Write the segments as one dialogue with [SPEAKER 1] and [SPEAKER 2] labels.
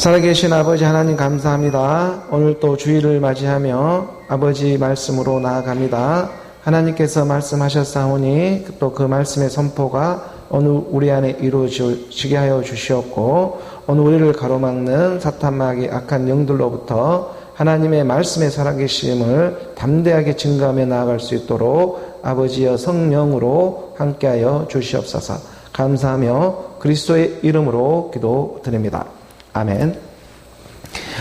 [SPEAKER 1] 살아계신 아버지 하나님 감사합니다. 오늘 또 주일을 맞이하며 아버지 말씀으로 나아갑니다. 하나님께서 말씀하셨사오니 또 그 말씀의 선포가 오늘 우리 안에 이루어지게 하여 주시옵고, 오늘 우리를 가로막는 사탄마귀 악한 영들로부터 하나님의 말씀의 살아계심을 담대하게 증거하며 나아갈 수 있도록 아버지여 성령으로 함께하여 주시옵소서. 감사하며 그리스도의 이름으로 기도드립니다. 아멘.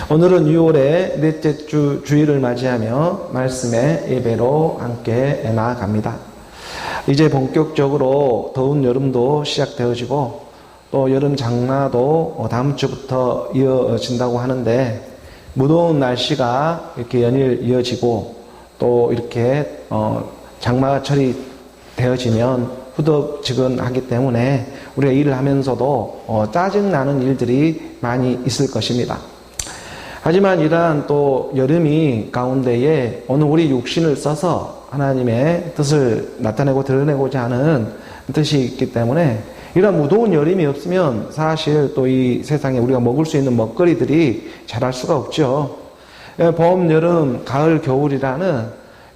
[SPEAKER 1] 오늘은 6월의 넷째 주일을 맞이하며 말씀의 예배로 함께 나아갑니다. 이제 본격적으로 더운 여름도 시작되어지고 또 여름 장마도 다음 주부터 이어진다고 하는데, 무더운 날씨가 이렇게 연일 이어지고 또 이렇게 장마철이 되어지면 후덥지근하기 때문에 우리가 일을 하면서도 짜증나는 일들이 많이 있을 것입니다. 하지만 이러한 또 여름이 가운데에 오늘 우리 육신을 써서 하나님의 뜻을 나타내고 드러내고자 하는 뜻이 있기 때문에, 이런 무더운 여름이 없으면 사실 또 이 세상에 우리가 먹을 수 있는 먹거리들이 자랄 수가 없죠. 봄, 여름, 가을, 겨울이라는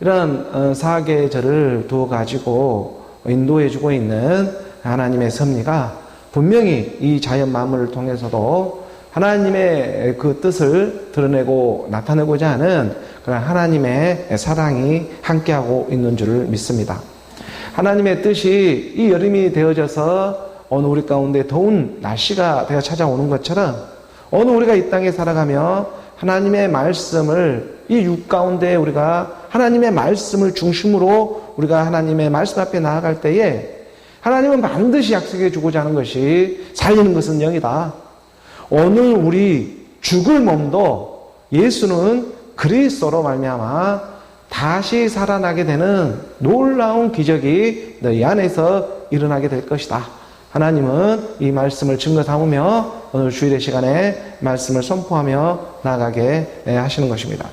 [SPEAKER 1] 이런 4계절을 두어 가지고 인도해주고 있는 하나님의 섭리가 분명히 이 자연 만물을 통해서도 하나님의 그 뜻을 드러내고 나타내고자 하는 그런 하나님의 사랑이 함께하고 있는 줄을 믿습니다. 하나님의 뜻이 이 여름이 되어져서 오늘 우리 가운데 더운 날씨가 되어 찾아오는 것처럼, 오늘 우리가 이 땅에 살아가며 하나님의 말씀을 이 육 가운데 우리가 하나님의 말씀을 중심으로 우리가 하나님의 말씀 앞에 나아갈 때에 하나님은 반드시 약속해 주고자 하는 것이 살리는 것은 영이다. 오늘 우리 죽을 몸도 예수는 그리스도로 말미암아 다시 살아나게 되는 놀라운 기적이 너희 안에서 일어나게 될 것이다. 하나님은 이 말씀을 증거 삼으며 오늘 주일의 시간에 말씀을 선포하며 나아가게 하시는 것입니다.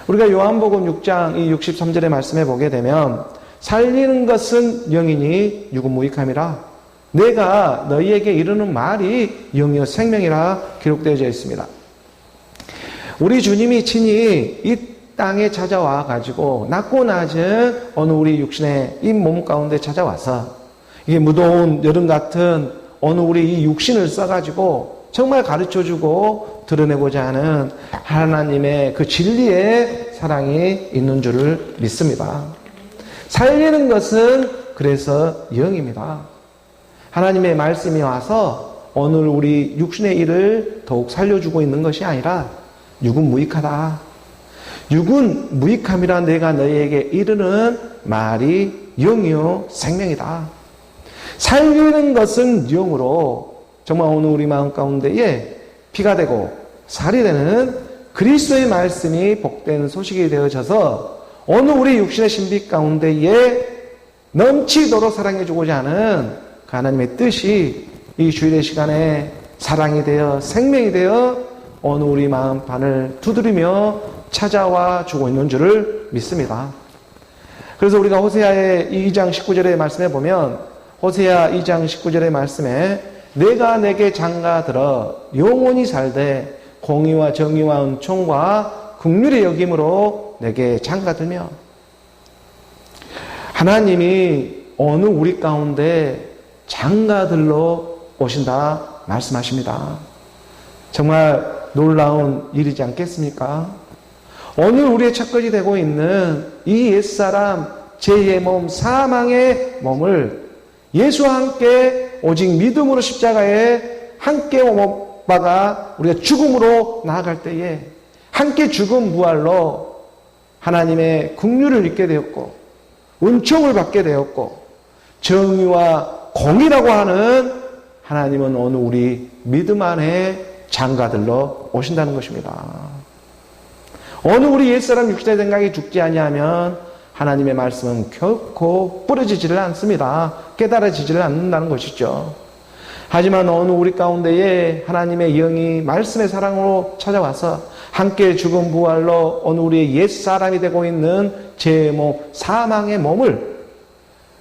[SPEAKER 1] 우리가 요한복음 6장 이 63절의 말씀에 보게 되면, 살리는 것은 영이니 육은 무익함이라, 내가 너희에게 이르는 말이 영이요 생명이라 기록되어져 있습니다. 우리 주님이 친히 이 땅에 찾아와 가지고 낮고 낮은 어느 우리 육신의 이 몸 가운데 찾아와서 이게 무더운 여름 같은 어느 우리 이 육신을 써가지고 정말 가르쳐주고 드러내고자 하는 하나님의 그 진리의 사랑이 있는 줄을 믿습니다. 살리는 것은 그래서 영입니다. 하나님의 말씀이 와서 오늘 우리 육신의 일을 더욱 살려주고 있는 것이 아니라 육은 무익하다. 육은 무익함이라 내가 너희에게 이르는 말이 영이요 생명이다. 살리는 것은 영으로 정말 오늘 우리 마음 가운데에 피가 되고 살이 되는 그리스도의 말씀이 복된 소식이 되어져서 오늘 우리 육신의 신비 가운데에 넘치도록 사랑해주고자 하는 그 하나님의 뜻이 이 주일의 시간에 사랑이 되어 생명이 되어 오늘 우리 마음판을 두드리며 찾아와 주고 있는 줄을 믿습니다. 그래서 우리가 호세아의 2장 19절의 말씀에 보면, 호세아 2장 19절의 말씀에 내가 내게 장가들어 영원히 살되 공의와 정의와 은총과 긍휼의 여김으로 내게 장가들며, 하나님이 어느 우리 가운데 장가들러 오신다 말씀하십니다. 정말 놀라운 일이지 않겠습니까? 오늘 우리의 첫걸이 되고 있는 이 옛사람 죄의 몸, 사망의 몸을 예수와 함께 오직 믿음으로 십자가에 함께 못 박아 우리가 죽음으로 나아갈 때에 함께 죽음 부활로 하나님의 긍휼을 입게 되었고 은총을 받게 되었고 정의와 공의라고 하는 하나님은 오늘 우리 믿음 안에 장가들러 오신다는 것입니다. 오늘 우리 옛사람 육신의 생각이 죽지 아니하면 하나님의 말씀은 결코 뿌려지지를 않습니다. 깨달아지지를 않는다는 것이죠. 하지만 오늘 우리 가운데에 하나님의 영이 말씀의 사랑으로 찾아와서 함께 죽음 부활로 오늘 우리의 옛사람이 되고 있는 죄의 몸, 사망의 몸을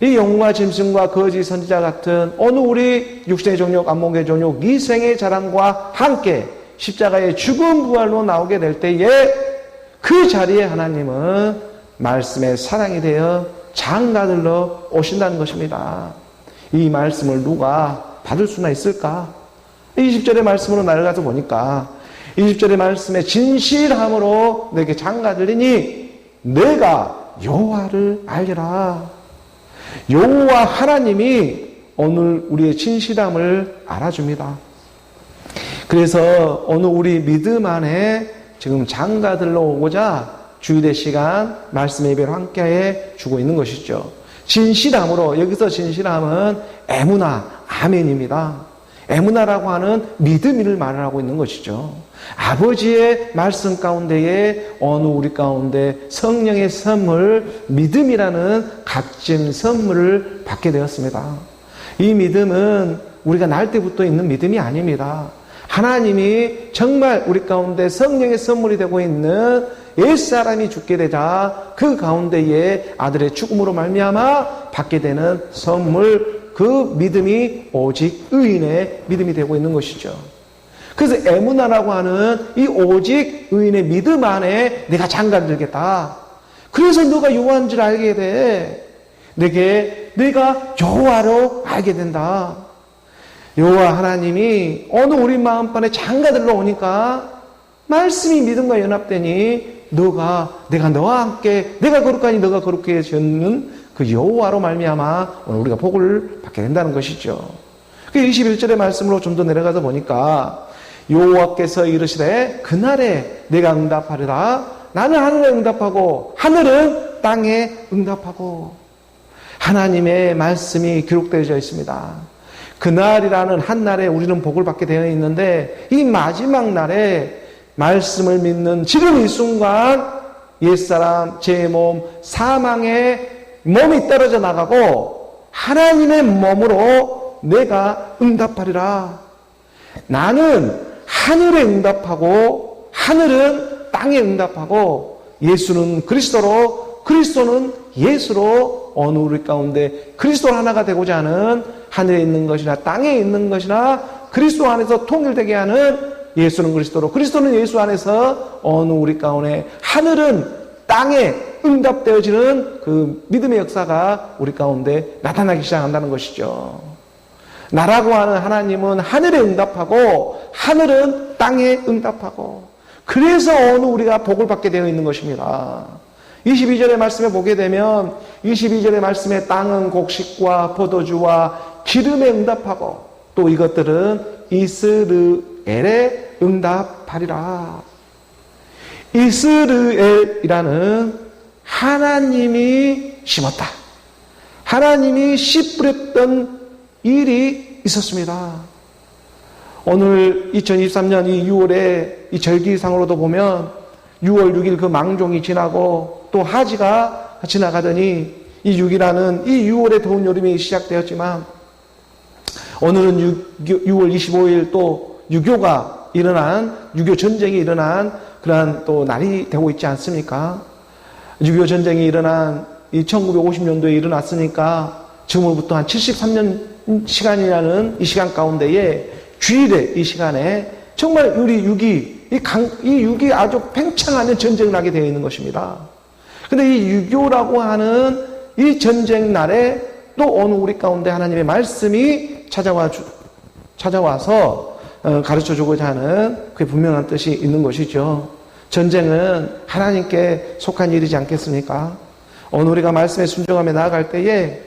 [SPEAKER 1] 이 영웅과 짐승과 거짓 선지자 같은 오늘 우리 육신의 정욕, 안목의 정욕, 이생의 자랑과 함께 십자가의 죽음 부활로 나오게 될 때에 그 자리에 하나님은 말씀의 사랑이 되어 장가들러 오신다는 것입니다. 이 말씀을 누가 받을 수나 있을까? 20절의 말씀으로 나아가서 보니까 20절의 말씀에 진실함으로 내게 장가들리니 내가 여호와를 알리라. 여호와 하나님이 오늘 우리의 진실함을 알아줍니다. 그래서 오늘 우리 믿음 안에 지금 장가들러 오고자 주일의 시간 말씀 예배를 함께 주고 있는 것이죠. 진실함으로, 여기서 진실함은 에무나, 아멘입니다. 에무나라고 하는 믿음을 말하고 있는 것이죠. 아버지의 말씀 가운데에 어느 우리 가운데 성령의 선물, 믿음이라는 값진 선물을 받게 되었습니다. 이 믿음은 우리가 날 때부터 있는 믿음이 아닙니다. 하나님이 정말 우리 가운데 성령의 선물이 되고 있는 옛사람이 죽게 되자 그 가운데에 아들의 죽음으로 말미암아 받게 되는 선물, 그 믿음이 오직 의인의 믿음이 되고 있는 것이죠. 그래서 에무나라고 하는 이 오직 의인의 믿음 안에 내가 장가들겠다. 그래서 너가 여호와인 줄 알게 돼. 내가 여호와로 알게 된다. 여호와 하나님이 어느 우리 마음판에 장가들러 오니까 말씀이 믿음과 연합되니 내가 너와 함께, 내가 거룩하니 너가 거룩해 해주는 그 여호와로 말미암아 오늘 우리가 복을 받게 된다는 것이죠. 그 21절의 말씀으로 좀 더 내려가서 보니까 여호와께서 이르시되 그날에 내가 응답하리라. 나는 하늘에 응답하고 하늘은 땅에 응답하고. 하나님의 말씀이 기록되어져 있습니다. 그날이라는 한 날에 우리는 복을 받게 되어 있는데 이 마지막 날에 말씀을 믿는 지금 이 순간 옛사람, 제 몸, 사망의 몸이 떨어져 나가고 하나님의 몸으로 내가 응답하리라. 나는 하늘에 응답하고 하늘은 땅에 응답하고 예수는 그리스도로, 그리스도는 예수로 어느 우리 가운데 그리스도 하나가 되고자 하는 하늘에 있는 것이나 땅에 있는 것이나 그리스도 안에서 통일되게 하는 예수는 그리스도로, 그리스도는 예수 안에서 어느 우리 가운데 하늘은 땅에 응답되어지는 그 믿음의 역사가 우리 가운데 나타나기 시작한다는 것이죠. 나라고 하는 하나님은 하늘에 응답하고 하늘은 땅에 응답하고, 그래서 어느 우리가 복을 받게 되어 있는 것입니다. 22절의 말씀에 보게 되면 22절의 말씀에 땅은 곡식과 포도주와 기름에 응답하고 또 이것들은 이스르엘에 응답하리라. 이스르엘이라는 하나님이 심었다, 하나님이 씨 뿌렸던 일이 있었습니다. 오늘 2023년 이 6월에 이 절기상으로도 보면 6월 6일 그 망종이 지나고 또 하지가 지나가더니 이 6이라는 이 6월의 더운 여름이 시작되었지만 오늘은 6월 25일 또 유교가 일어난, 유교 전쟁이 일어난 그러한 또 날이 되고 있지 않습니까? 유교 전쟁이 일어난 이 1950년도에 일어났으니까 지금으로부터 한 73년 시간이라는 이 시간 가운데에 주일의 이 시간에 정말 우리 6.2, 이 6.2 아주 팽창하는 전쟁을 하게 되어 있는 것입니다. 근데 이 유교라고 하는 이 전쟁 날에 또 어느 우리 가운데 하나님의 말씀이 찾아와서 가르쳐 주고자 하는 그 분명한 뜻이 있는 것이죠. 전쟁은 하나님께 속한 일이지 않겠습니까? 어느 우리가 말씀에 순종하며 나아갈 때에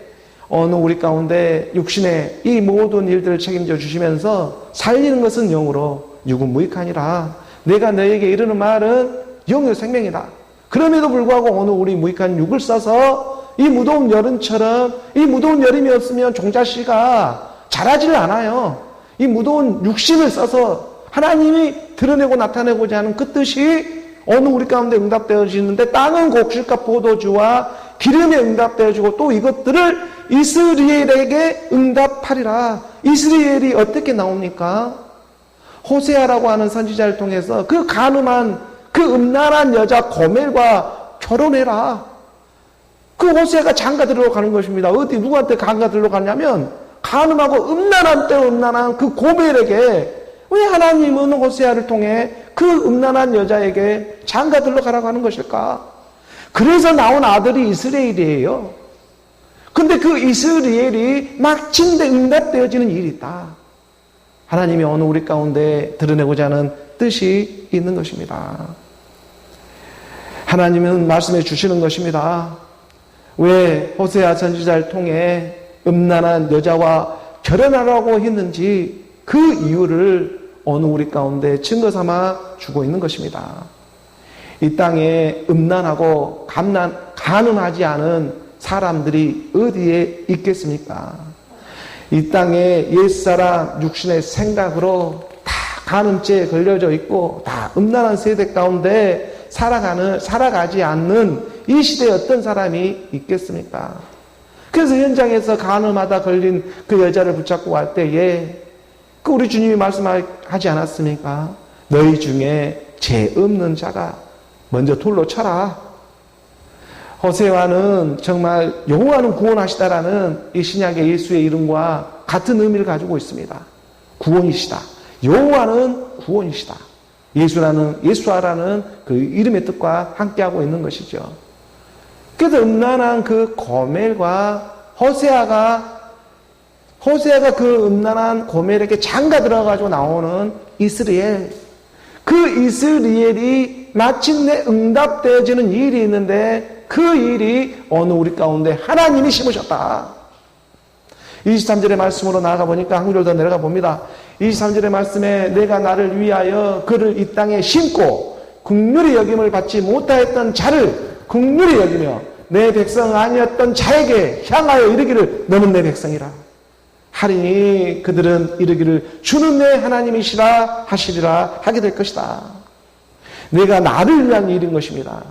[SPEAKER 1] 어느 우리 가운데 육신의 이 모든 일들을 책임져 주시면서 살리는 것은 영으로 육은 무익하니라. 내가 너에게 이르는 말은 영의 생명이다. 그럼에도 불구하고 어느 우리 무익한 육을 써서 이 무더운 여름처럼, 이 무더운 여름이었으면 종자씨가 자라질 않아요. 이 무더운 육신을 써서 하나님이 드러내고 나타내고자 하는 그 뜻이 어느 우리 가운데 응답되어지는데 땅은 곡식과 포도주와 기름에 응답되어지고 또 이것들을 이스라엘에게 응답하리라. 이스라엘이 어떻게 나옵니까? 호세아라고 하는 선지자를 통해서 그 간음한 그 음란한 여자 고멜과 결혼해라. 그 호세아가 장가들러 가는 것입니다. 어디 누구한테 장가들러 가냐면 간음하고 음란한 때 음란한 그 고멜에게 왜 하나님은 호세아를 통해 그 음란한 여자에게 장가들러 가라고 하는 것일까? 그래서 나온 아들이 이스라엘이에요. 근데 그 이스라엘이 마침내 응답되어지는 일이 있다. 하나님이 오늘 우리 가운데 드러내고자 하는 뜻이 있는 것입니다. 하나님은 말씀해 주시는 것입니다. 왜 호세아 선지자를 통해 음란한 여자와 결혼하라고 했는지 그 이유를 오늘 우리 가운데 증거 삼아 주고 있는 것입니다. 이 땅에 음란하고 가늠하지 않은 사람들이 어디에 있겠습니까? 이 땅에 옛사람 육신의 생각으로 다 간음죄에 걸려져 있고 다 음란한 세대 가운데 살아가지 않는 이 시대에 어떤 사람이 있겠습니까? 그래서 현장에서 간음하다 걸린 그 여자를 붙잡고 갈 때에 그 우리 주님이 말씀하지 않았습니까? 너희 중에 죄 없는 자가 먼저 돌로 쳐라. 호세아는 정말 여호와는 구원하시다라는 이 신약의 예수의 이름과 같은 의미를 가지고 있습니다. 구원이시다. 여호와는 구원이시다. 예수아라는 그 이름의 뜻과 함께하고 있는 것이죠. 그래서 음란한 그 고멜과 호세아가 그 음란한 고멜에게 장가 들어가지고 나오는 이스라엘, 그 이스라엘이 마침내 응답되어지는 일이 있는데 그 일이 오늘 우리 가운데 하나님이 심으셨다. 23절의 말씀으로 나아가 보니까 한 구절 더 내려가 봅니다. 23절의 말씀에 내가 나를 위하여 그를 이 땅에 심고 긍휼히 여김을 받지 못하였던 자를 긍휼히 여기며 내 백성 아니었던 자에게 향하여 이르기를 너는 내 백성이라 하리니 그들은 이르기를 주는 내 하나님이시라 하시리라 하게 될 것이다. 내가 나를 위한 일인 것입니다.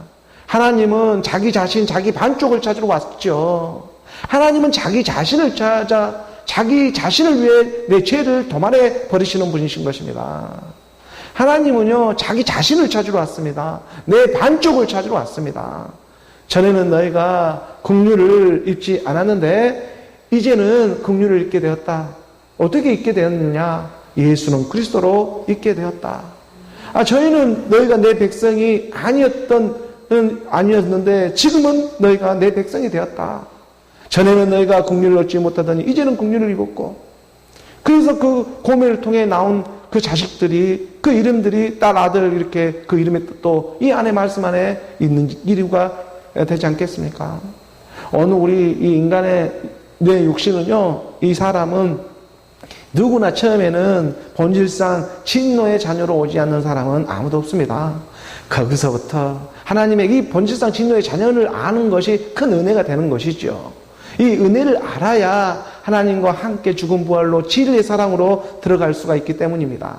[SPEAKER 1] 하나님은 자기 자신, 자기 반쪽을 찾으러 왔죠. 하나님은 자기 자신을 찾아 자기 자신을 위해 내 죄를 도말해 버리시는 분이신 것입니다. 하나님은요, 자기 자신을 찾으러 왔습니다. 내 반쪽을 찾으러 왔습니다. 전에는 너희가 긍휼을 입지 않았는데 이제는 긍휼을 입게 되었다. 어떻게 입게 되었느냐? 예수는 그리스도로 입게 되었다. 저희는 너희가 내 백성이 아니었는데 지금은 너희가 내 백성이 되었다. 전에는 너희가 긍휼을 얻지 못하더니 이제는 긍휼을 입었고, 그래서 그 고멜을 통해 나온 그 자식들이, 그 이름들이 딸, 아들, 이렇게 그 이름의 뜻도 이 안에 말씀 안에 있는 이유가 되지 않겠습니까? 오늘 우리 이 인간의 내 육신은요, 이 사람은 누구나 처음에는 본질상 진노의 자녀로 오지 않는 사람은 아무도 없습니다. 거기서부터 하나님의 이 본질상 진노의 자녀를 아는 것이 큰 은혜가 되는 것이죠. 이 은혜를 알아야 하나님과 함께 죽음 부활로 진리의 사랑으로 들어갈 수가 있기 때문입니다.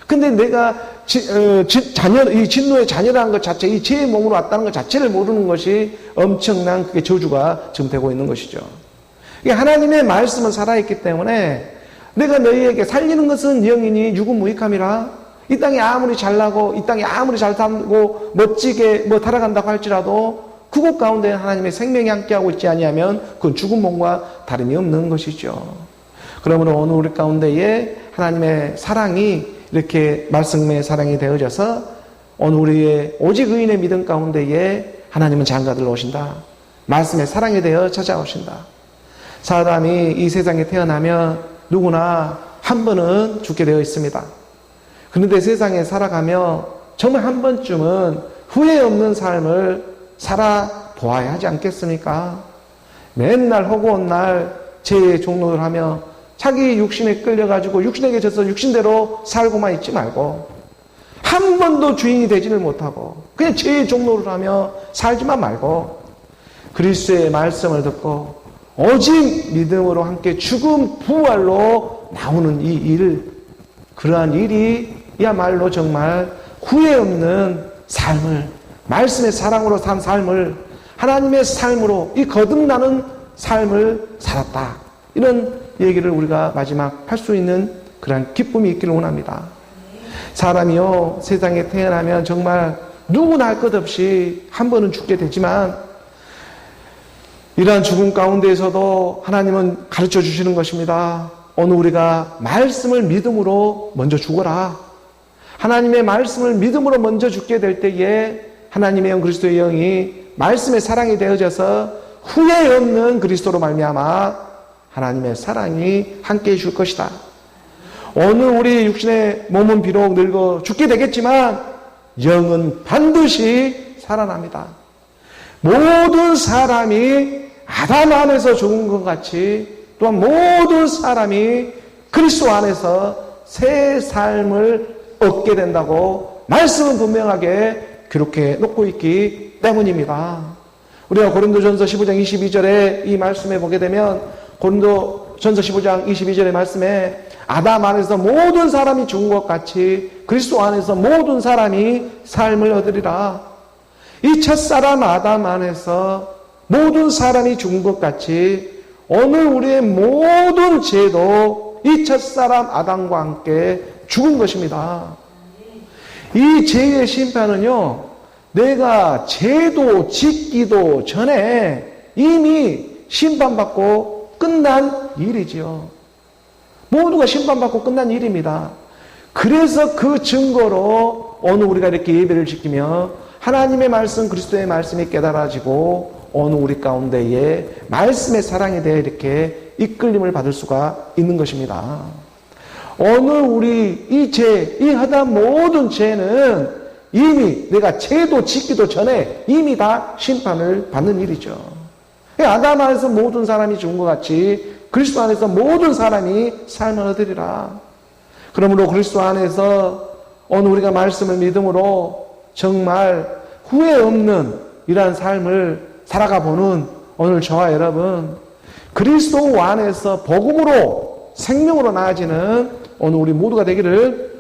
[SPEAKER 1] 근데 내가 이 진노의 자녀라는 것 자체, 이 죄의 몸으로 왔다는 것 자체를 모르는 것이 엄청난 그게 저주가 지금 되고 있는 것이죠. 하나님의 말씀은 살아있기 때문에 내가 너희에게 살리는 것은 영이니 육은 무익함이라. 이 땅이 아무리 잘나고 이 땅이 아무리 잘 살고 멋지게 살아간다고 할지라도 그곳 가운데 하나님의 생명이 함께하고 있지 아니하면 그건 죽은 몸과 다름이 없는 것이죠. 그러므로 오늘 우리 가운데에 하나님의 사랑이 이렇게 말씀의 사랑이 되어져서 오늘 우리의 오직 의인의 믿음 가운데에 하나님은 장가들러 오신다. 말씀의 사랑이 되어 찾아오신다. 사람이 이 세상에 태어나면 누구나 한 번은 죽게 되어 있습니다. 그런데 세상에 살아가며 정말 한 번쯤은 후회 없는 삶을 살아보아야 하지 않겠습니까? 맨날 허구한 날 죄의 종로를 하며 자기 육신에 끌려가지고 육신에게 져서 육신대로 살고만 있지 말고 한 번도 주인이 되지를 못하고 그냥 죄의 종로를 하며 살지만 말고 그리스도의 말씀을 듣고 오직 믿음으로 함께 죽음 부활로 나오는 이 일, 그러한 일이야말로 정말 후회 없는 삶을, 말씀의 사랑으로 산 삶을, 하나님의 삶으로 이 거듭나는 삶을 살았다. 이런 얘기를 우리가 마지막 할 수 있는 그런 기쁨이 있기를 원합니다. 사람이요, 세상에 태어나면 정말 누구나 할 것 없이 한 번은 죽게 되지만 이러한 죽음 가운데에서도 하나님은 가르쳐 주시는 것입니다. 오늘 우리가 말씀을 믿음으로 먼저 죽어라. 하나님의 말씀을 믿음으로 먼저 죽게 될 때에 하나님의 영 그리스도의 영이 말씀의 사랑이 되어져서 후회 없는 그리스도로 말미암아 하나님의 사랑이 함께 해줄 것이다. 오늘 우리 육신의 몸은 비록 늙어 죽게 되겠지만 영은 반드시 살아납니다. 모든 사람이 아담 안에서 죽은 것 같이 또한 모든 사람이 그리스도 안에서 새 삶을 얻게 된다고 말씀은 분명하게 기록해 놓고 있기 때문입니다. 우리가 고린도전서 15장 22절에 이 말씀에 보게 되면 고린도전서 15장 22절의 말씀에 아담 안에서 모든 사람이 죽은 것 같이 그리스도 안에서 모든 사람이 삶을 얻으리라. 이 첫사람 아담 안에서 모든 사람이 죽은 것 같이 오늘 우리의 모든 죄도 이 첫사람 아담과 함께 죽은 것입니다. 이 죄의 심판은요, 내가 죄도 짓기도 전에 이미 심판받고 끝난 일이지요. 모두가 심판받고 끝난 일입니다. 그래서 그 증거로 오늘 우리가 이렇게 예배를 지키며 하나님의 말씀, 그리스도의 말씀이 깨달아지고 오늘 우리 가운데에 말씀의 사랑에 대해 이렇게 이끌림을 받을 수가 있는 것입니다. 오늘 우리 이 죄, 이 하던 모든 죄는 이미 내가 죄도 짓기도 전에 이미 다 심판을 받는 일이죠. 아담 안에서 모든 사람이 죽은 것 같이 그리스도 안에서 모든 사람이 삶을 얻으리라. 그러므로 그리스도 안에서 오늘 우리가 말씀을 믿음으로 정말 후회 없는 이러한 삶을 살아가 보는 오늘 저와 여러분, 그리스도 안에서 복음으로 생명으로 나아지는 오늘 우리 모두가 되기를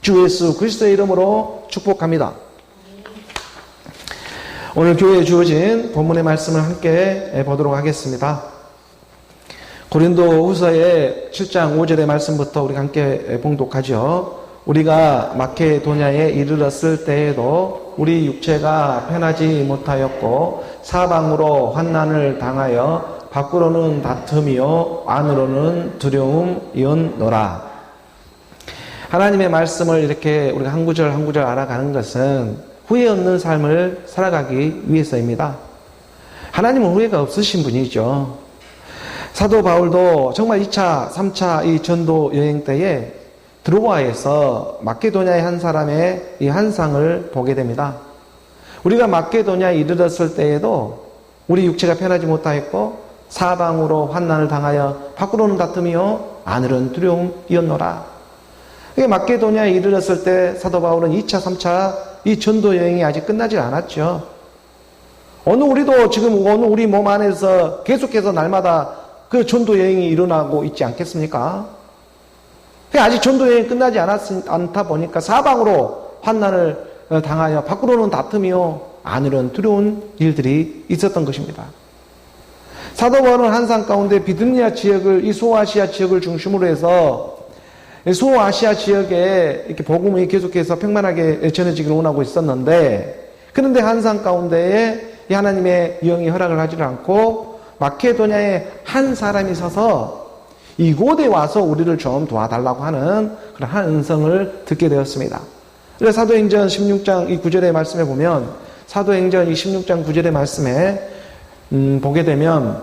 [SPEAKER 1] 주 예수 그리스도의 이름으로 축복합니다. 오늘 교회에 주어진 본문의 말씀을 함께 보도록 하겠습니다. 고린도 후서의 7장 5절의 말씀부터 우리가 함께 봉독하죠. 우리가 마케도냐에 이르렀을 때에도 우리 육체가 편하지 못하였고 사방으로 환난을 당하여 밖으로는 다툼이요 안으로는 두려움이었노라. 하나님의 말씀을 이렇게 우리가 한 구절 한 구절 알아가는 것은 후회 없는 삶을 살아가기 위해서입니다. 하나님은 후회가 없으신 분이죠. 사도 바울도 정말 2차, 3차 이 전도 여행 때에 드로아에서 마케도냐의 한 사람의 이 환상을 보게 됩니다. 우리가 마케도냐에 이르렀을 때에도 우리 육체가 편하지 못하였고 사방으로 환난을 당하여 밖으로는 다툼이요 안으로는 두려움이었노라. 마케도냐에 이르렀을 때 사도 바울은 2차, 3차 이 전도 여행이 아직 끝나지 않았죠. 오늘 우리도 지금 오늘 우리 몸 안에서 계속해서 날마다 그 전도 여행이 일어나고 있지 않겠습니까? 아직 전도 여행이 끝나지 않다 보니까 사방으로 환난을 당하여 밖으로는 다툼이요 안으로는 두려운 일들이 있었던 것입니다. 사도 바울은 환상 가운데 비두니아 지역을 이 소아시아 지역을 중심으로 해서 소아시아 지역에 이렇게 복음이 계속해서 평만하게 전해지기를 원하고 있었는데, 그런데 환상 가운데에 이 하나님의 영이 허락을 하지 않고 마케도냐에 한 사람이 서서 이곳에 와서 우리를 좀 도와달라고 하는 그런 한 음성을 듣게 되었습니다. 그래서 사도행전 16장 이 9절의 말씀에 보면, 사도행전 이 16장 9절의 말씀에 보게 되면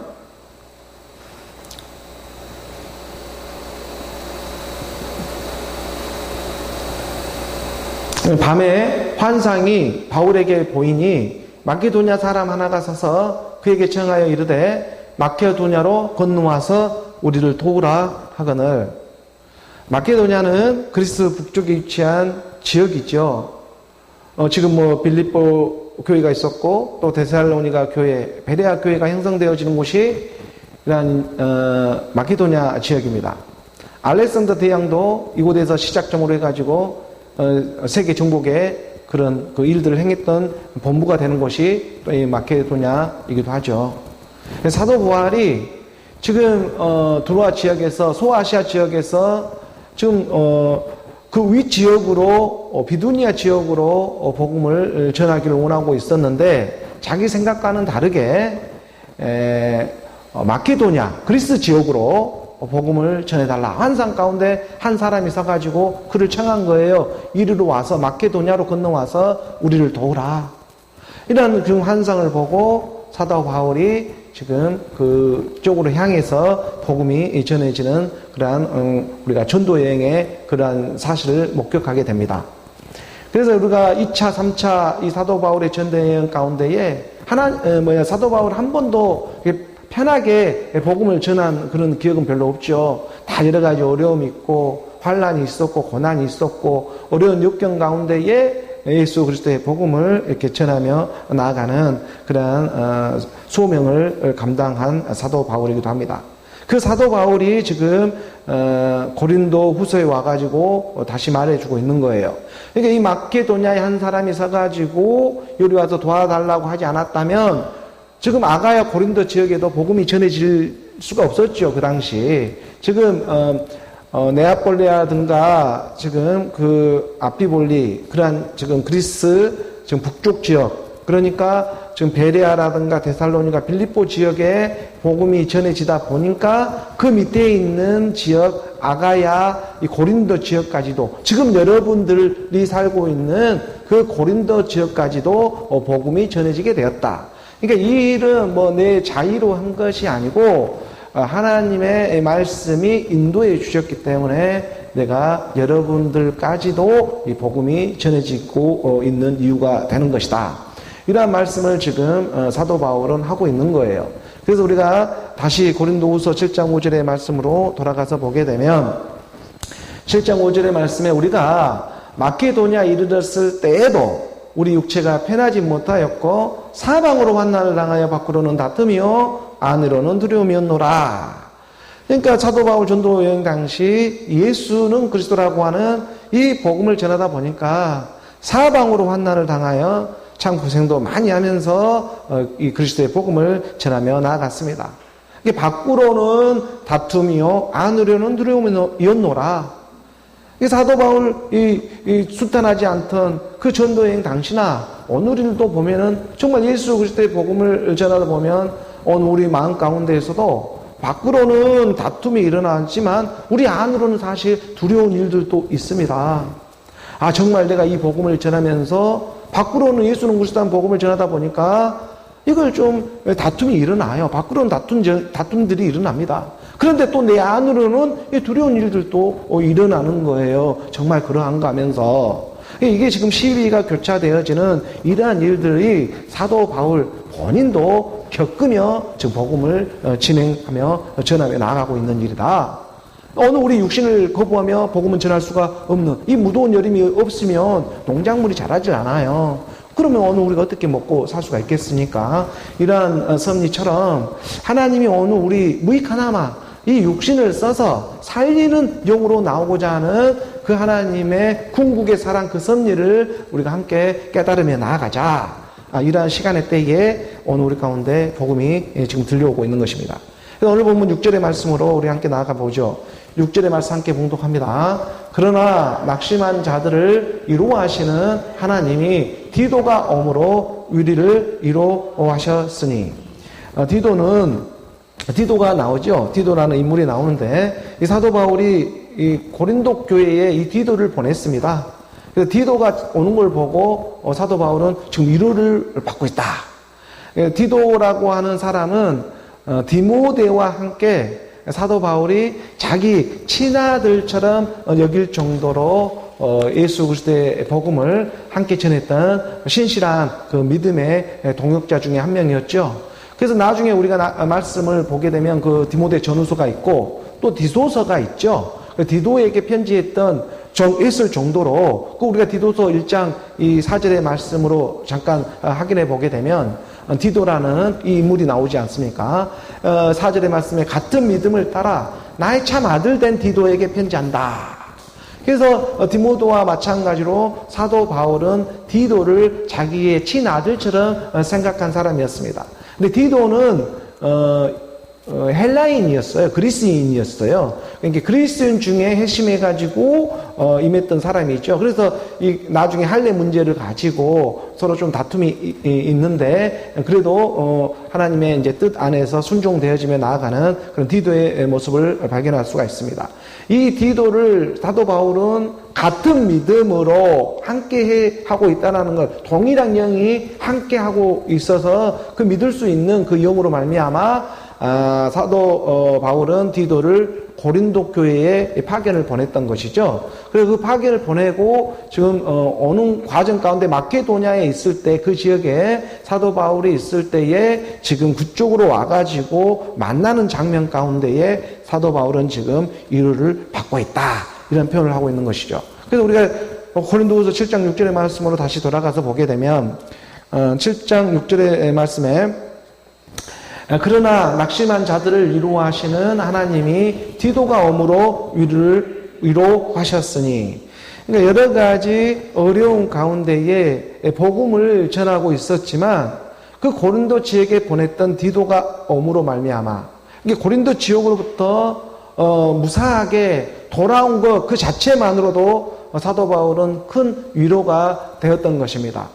[SPEAKER 1] 밤에 환상이 바울에게 보이니 마케도냐 사람 하나가 서서 그에게 청하여 이르되 마케도냐로 건너와서 우리를 도우라 하거늘. 마케도냐는 그리스 북쪽에 위치한 지역이죠. 지금 뭐 빌립보 교회가 있었고 또 데살로니가 교회, 베레아 교회가 형성되어지는 곳이 이런 마케도냐 지역입니다. 알렉산더 대왕도 이곳에서 시작점으로 해가지고 세계 정복에 그런 그 일들을 행했던 본부가 되는 곳이 또 이 마케도냐이기도 하죠. 사도 바울이 지금 드로아 지역에서 소아시아 지역에서 지금 그 위 지역으로 비두니아 지역으로 복음을 전하기를 원하고 있었는데 자기 생각과는 다르게 마케도냐 그리스 지역으로 복음을 전해달라. 환상 가운데 한 사람이 서가지고 그를 청한 거예요. 이리로 와서 마케도냐로 건너와서 우리를 도우라. 이런 그 환상을 보고 사도 바울이 지금 그쪽으로 향해서 복음이 전해지는 그러한 우리가 전도 여행의 그러한 사실을 목격하게 됩니다. 그래서 우리가 2차, 3차 이 사도 바울의 전도 여행 가운데에 사도 바울 한 번도 편하게 복음을 전한 그런 기억은 별로 없죠. 다 여러 가지 어려움이 있고 환난이 있었고 고난이 있었고 어려운 역경 가운데에 예수 그리스도의 복음을 이렇게 전하며 나아가는 그러한 소명을 감당한 사도 바울이기도 합니다. 그 사도 바울이 지금 고린도 후서에 와가지고 다시 말해주고 있는 거예요. 그러니까 이 마케도냐의 한 사람이 서가지고 여기 와서 도와달라고 하지 않았다면 지금 아가야 고린도 지역에도 복음이 전해질 수가 없었죠. 그 당시 지금 네아폴리라든가 지금 그 아피볼리 그러한 지금 그리스 지금 북쪽 지역 그러니까 지금 베레아라든가 데살로니가 빌립보 지역에 복음이 전해지다 보니까 그 밑에 있는 지역 아가야 이 고린도 지역까지도 지금 여러분들이 살고 있는 그 고린도 지역까지도 복음이 전해지게 되었다. 그러니까 이 일은 내 자의로 한 것이 아니고 하나님의 말씀이 인도해 주셨기 때문에 내가 여러분들까지도 이 복음이 전해지고 있는 이유가 되는 것이다. 이러한 말씀을 지금 사도 바울은 하고 있는 거예요. 그래서 우리가 다시 고린도후서 7장 5절의 말씀으로 돌아가서 보게 되면 7장 5절의 말씀에 우리가 마케도냐 이르렀을 때에도 우리 육체가 편하지 못하였고 사방으로 환난을 당하여 밖으로는 다툼이요 안으로는 두려움이었노라. 그러니까 사도 바울 전도 여행 당시 예수는 그리스도라고 하는 이 복음을 전하다 보니까 사방으로 환난을 당하여 참 고생도 많이 하면서 이 그리스도의 복음을 전하며 나아갔습니다. 이게 밖으로는 다툼이요 안으로는 두려움이었노라. 이 사도 바울 이 수탄하지 않던 그 전도 여행 당시나 오늘도 보면은 정말 예수 그리스도의 복음을 전하다 보면 오늘 우리 마음 가운데에서도 밖으로는 다툼이 일어나지만 우리 안으로는 사실 두려운 일들도 있습니다. 아 정말 내가 이 복음을 전하면서 밖으로는 예수는 그리스도의 복음을 전하다 보니까 이걸 좀 다툼이 일어나요. 밖으로는 다툼들이 일어납니다. 그런데 또 내 안으로는 두려운 일들도 일어나는 거예요. 정말 그러한가 하면서 이게 지금 시비가 교차되어지는 이러한 일들이 사도 바울 본인도 겪으며 지금 복음을 진행하며 전하며 나아가고 있는 일이다. 어느 우리 육신을 거부하며 복음은 전할 수가 없는 이 무더운 여름이 없으면 농작물이 자라질 않아요. 그러면 오늘 우리가 어떻게 먹고 살 수가 있겠습니까? 이러한 섭리처럼 하나님이 오늘 우리 무익하나마 이 육신을 써서 살리는 영으로 나오고자 하는 그 하나님의 궁극의 사랑 그 섭리를 우리가 함께 깨달으며 나아가자. 이러한 시간의 때에 오늘 우리 가운데 복음이 지금 들려오고 있는 것입니다. 오늘 본문 6절의 말씀으로 우리 함께 나아가 보죠. 6절의 말씀 함께 봉독합니다. 그러나 낙심한 자들을 이루어하시는 하나님이 디도가 오므로 위리를 이루어하셨으니 디도가 나오죠. 디도라는 인물이 나오는데 이 사도 바울이 이 고린도 교회에 이 디도를 보냈습니다. 그래서 디도가 오는 걸 보고 사도 바울은 지금 위로를 받고 있다. 디도라고 하는 사람은 디모데와 함께 사도 바울이 자기 친아들처럼 여길 정도로 예수 그리스도의 복음을 함께 전했던 신실한 그 믿음의 동역자 중에 한 명이었죠. 그래서 나중에 우리가 말씀을 보게 되면 그 디모데 전후서가 있고 또 디도서가 있죠. 디도에게 편지했던 했을 정도로 그 우리가 디도서 1장 이 4절의 말씀으로 잠깐 확인해 보게 되면 디도라는 이 인물이 나오지 않습니까? 4절의 말씀에 같은 믿음을 따라 나의 참 아들 된 디도에게 편지한다. 그래서 디모데와 마찬가지로 사도 바울은 디도를 자기의 친아들처럼 생각한 사람이었습니다. 근데 디도는 헬라인이었어요. 그리스인이었어요. 그러니까 그리스인 중에 핵심해가지고 임했던 사람이죠. 그래서 나중에 할례 문제를 가지고 서로 좀 다툼이 있는데 그래도 하나님의 이제 뜻 안에서 순종되어지며 나아가는 그런 디도의 모습을 발견할 수가 있습니다. 이 디도를 사도 바울은 같은 믿음으로 함께 하고 있다는 것, 동일한 영이 함께 하고 있어서 그 믿을 수 있는 그 영으로 말미암아 사도 바울은 디도를 고린도 교회에 파견을 보냈던 것이죠. 그래서 그 파견을 보내고 지금 어느 과정 가운데 마케도냐에 있을 때 그 지역에 사도 바울이 있을 때에 지금 그쪽으로 와가지고 만나는 장면 가운데에 사도 바울은 지금 위로를 받고 있다, 이런 표현을 하고 있는 것이죠. 그래서 우리가 고린도후서 7장 6절의 말씀으로 다시 돌아가서 보게 되면 7장 6절의 말씀에 그러나 낙심한 자들을 위로하시는 하나님이 디도가 오므로 위로하셨으니, 그러니까 여러 가지 어려운 가운데에 복음을 전하고 있었지만 그 고린도 지역에 보냈던 디도가 오므로 말미암아, 그러니까 고린도 지역으로부터 무사하게 돌아온 것 그 자체만으로도 사도 바울은 큰 위로가 되었던 것입니다.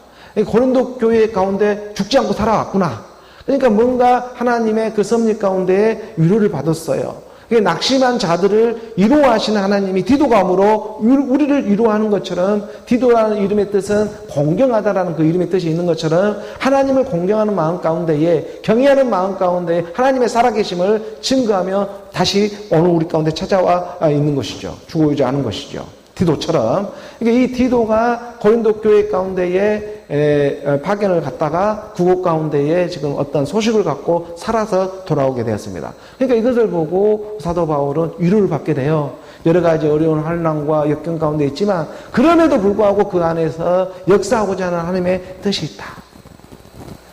[SPEAKER 1] 고린도 교회 가운데 죽지 않고 살아왔구나. 그러니까 뭔가 하나님의 그 섭리 가운데에 위로를 받았어요. 낙심한 자들을 위로하시는 하나님이 디도가 오므로 우리를 위로하는 것처럼, 디도라는 이름의 뜻은 공경하다라는 그 이름의 뜻이 있는 것처럼 하나님을 공경하는 마음 가운데에, 경외하는 마음 가운데에 하나님의 살아계심을 증거하며 다시 오늘 우리 가운데 찾아와 있는 것이죠. 죽어오지 않은 것이죠. 디도처럼. 그러니까 이 디도가 고린도 교회 가운데에 파견을 갔다가 그곳 가운데에 지금 어떤 소식을 갖고 살아서 돌아오게 되었습니다. 그러니까 이것을 보고 사도 바울은 위로를 받게 돼요. 여러 가지 어려운 환난과 역경 가운데 있지만 그럼에도 불구하고 그 안에서 역사하고자 하는 하나님의 뜻이 있다.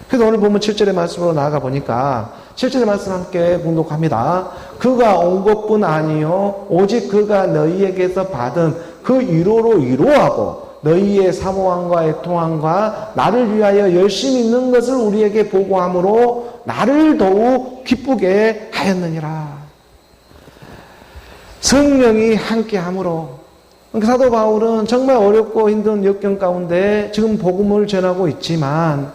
[SPEAKER 1] 그래서 오늘 보면 7절의 말씀으로 나아가 보니까 7절의 말씀 함께 봉독합니다. 그가 온 것뿐 아니요 오직 그가 너희에게서 받은 그 위로로 위로하고 너희의 사모함과 애통함과 나를 위하여 열심히 있는 것을 우리에게 보고함으로 나를 더욱 기쁘게 하였느니라. 성령이 함께함으로. 사도 바울은 정말 어렵고 힘든 역경 가운데 지금 복음을 전하고 있지만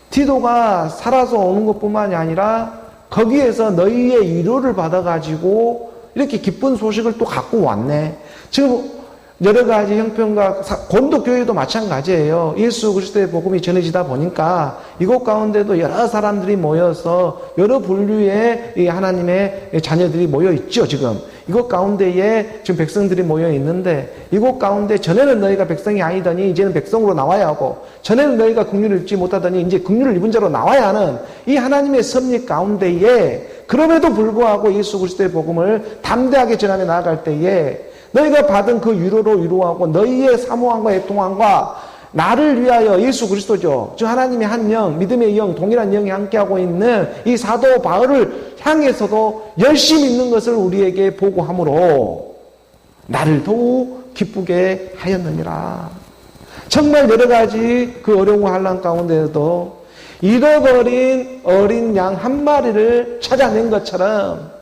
[SPEAKER 1] 디도가 살아서 오는 것뿐만이 아니라 거기에서 너희의 위로를 받아가지고 이렇게 기쁜 소식을 또 갖고 왔네. 지금 여러 가지 형편과 고린도 교회도 마찬가지예요. 예수 그리스도의 복음이 전해지다 보니까 이곳 가운데도 여러 사람들이 모여서 여러 분류의 이 하나님의 자녀들이 모여 있죠. 지금 이곳 가운데에 지금 백성들이 모여 있는데, 이곳 가운데 전에는 너희가 백성이 아니더니 이제는 백성으로 나와야 하고, 전에는 너희가 긍휼을 입지 못하더니 이제 긍휼을 입은 자로 나와야 하는 이 하나님의 섭리 가운데에, 그럼에도 불구하고 예수 그리스도의 복음을 담대하게 전하며 나아갈 때에 너희가 받은 그 위로로 위로하고 너희의 사모함과 애통함과 나를 위하여, 예수 그리스도죠. 즉 하나님의 한 영, 믿음의 영, 동일한 영이 함께하고 있는 이 사도 바울을 향해서도 열심히 있는 것을 우리에게 보고함으로 나를 더욱 기쁘게 하였느니라. 정말 여러 가지 그 어려운 환난 가운데에도 잃어버린 어린 양 한 마리를 찾아낸 것처럼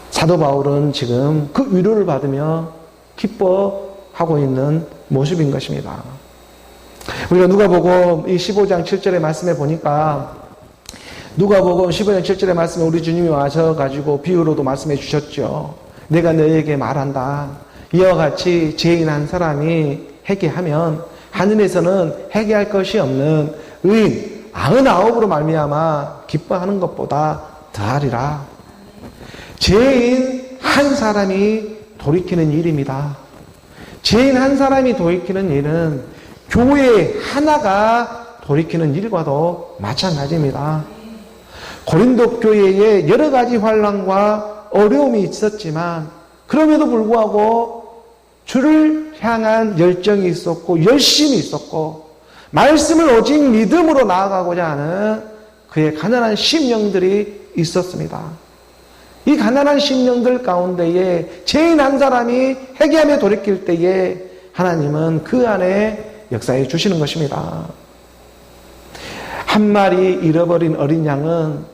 [SPEAKER 1] 사도 바울은 지금 그 위로를 받으며 기뻐하고 있는 모습인 것입니다. 우리가 누가복음 이 15장 7절의 말씀에 보니까, 누가복음 15장 7절의 말씀에 우리 주님이 와셔가지고 비유로도 말씀해 주셨죠. 내가 너희에게 말한다. 이와 같이 죄인 한 사람이 회개하면 하늘에서는 회개할 것이 없는 의인 99으로 말미암아 기뻐하는 것보다 더하리라. 죄인 한 사람이 돌이키는 일입니다. 죄인 한 사람이 돌이키는 일은 교회 하나가 돌이키는 일과도 마찬가지입니다. 고린도 교회에 여러 가지 환난과 어려움이 있었지만 그럼에도 불구하고 주를 향한 열정이 있었고 열심이 있었고 말씀을 오직 믿음으로 나아가고자 하는 그의 가난한 심령들이 있었습니다. 이 가난한 심령들 가운데에 죄인 한 사람이 회개하며 돌이킬 때에 하나님은 그 안에 역사해 주시는 것입니다. 한 마리 잃어버린 어린 양은